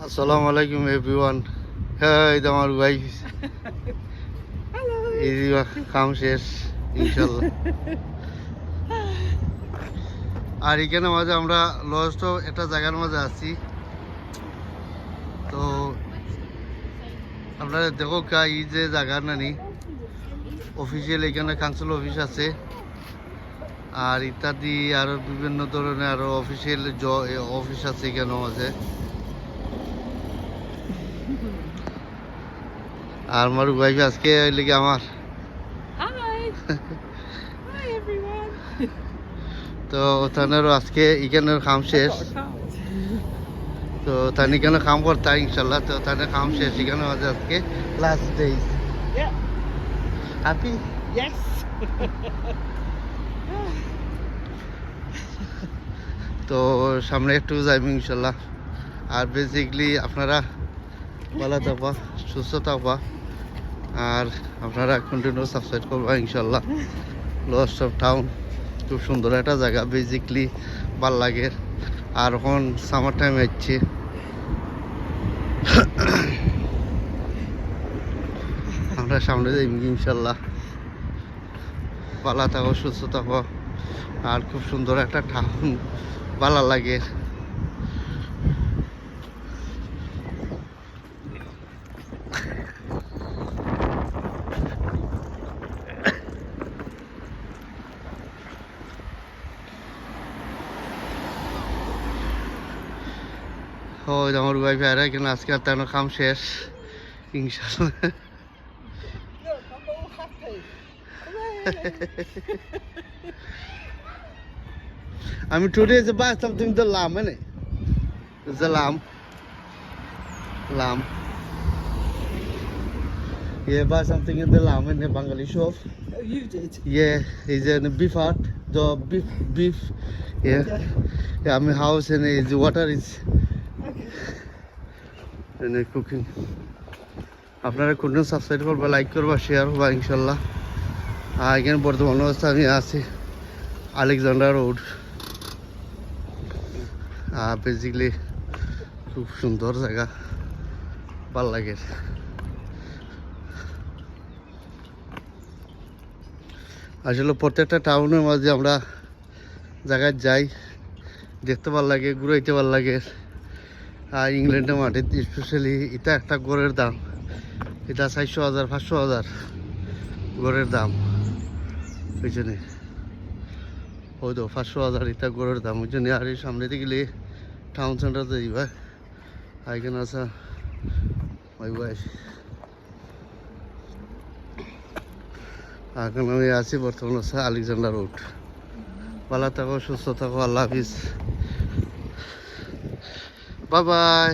Assalamu alaikum everyone. Hey, আমার ভাই এই কাম শেষ ইনশাল্লাহ। আর এখানে মাঝে আমরা লস্ট একটা জায়গার মাঝে আছি, তো আপনারা দেখো এই যে জায়গার নানি অফিসিয়াল এখানে কাউন্সিল অফিস আছে, আর ইত্যাদি আরো বিভিন্ন ধরনের আরো অফিসিয়াল অফিস আছে এখানে আছে। আর আমার ওয়াইফ আজকে লেগে আমার তো তানেরও আজকে এখানের কাম শেষ, তো তান এখানে কাম করতে ইনশাল্লাহ। তো তাদের কাম শেষ এখানে আছে আজকে লাস্ট ডেজ। হ্যাপি? Yes. তো সামনে একটু যাইব ইনশাল্লাহ। আর বেসিকলি আপনারা ভালো থাকবা, সুস্থ থাকবা, আর আপনারা কন্টিনিউ সাবস্ক্রাইব করবা ইনশাল্লাহ। লস্ট অফ টাউন খুব সুন্দর একটা জায়গা, বেসিকলি ভাল লাগে। আর এখন সামার টাইম হচ্ছে, আমরা সামনে যাইব ইনশাল্লাহ। ভালো থাকো, সুস্থ থাকো, আর খুব সুন্দর একটা টাউন, ভালো লাগে। ওই আমার ওয়াইফ আর এখানে আজকে আর তেমন কাম শেষ ইনশাল্লাহ। Look, I'm all happy. I mean, today is about something the lamb, isn't it? It's the lamb. Lamb. Yeah, buy something in the lamb in the Bengali shop. Oh, you did? Yeah, it's in the beef hut. The beef. Yeah. Yeah, I mean, house and the water is. Okay. And the cooking. আপনারা কোন subscribe করবা, like করবা, share করবা ইনশাল্লাহ। আর এখানে বর্তমান অবস্থা আমি আছি আলেকজান্ডার রোড। আর বেসিকলি খুব সুন্দর জায়গা, ভাল লাগে। আসলে প্রত্যেকটা টাউনের মাঝে আমরা জায়গায় যাই, দেখতে ভাল লাগে, ঘুরাইতে ভাল লাগে। আর ইংল্যান্ডের মাঠে স্পেশালি এটা একটা গড়ের দাম, এটা 400,000 500,000 গড়ের দাম। ওই জন্যে ওই তো 500,000 এটা গড়ের দাম। ওই জন্যে আর এই সামনে দিয়ে গেলে টাউন সেন্টার যাই ভাই। এখানে আছে ওই ভাই, এখন আমি আছি বর্তমানে আছে আলেকজান্ডার রোড। ভালো থাকো, সুস্থ থাকো, আল্লাহ হাফিজ, বাই বাই।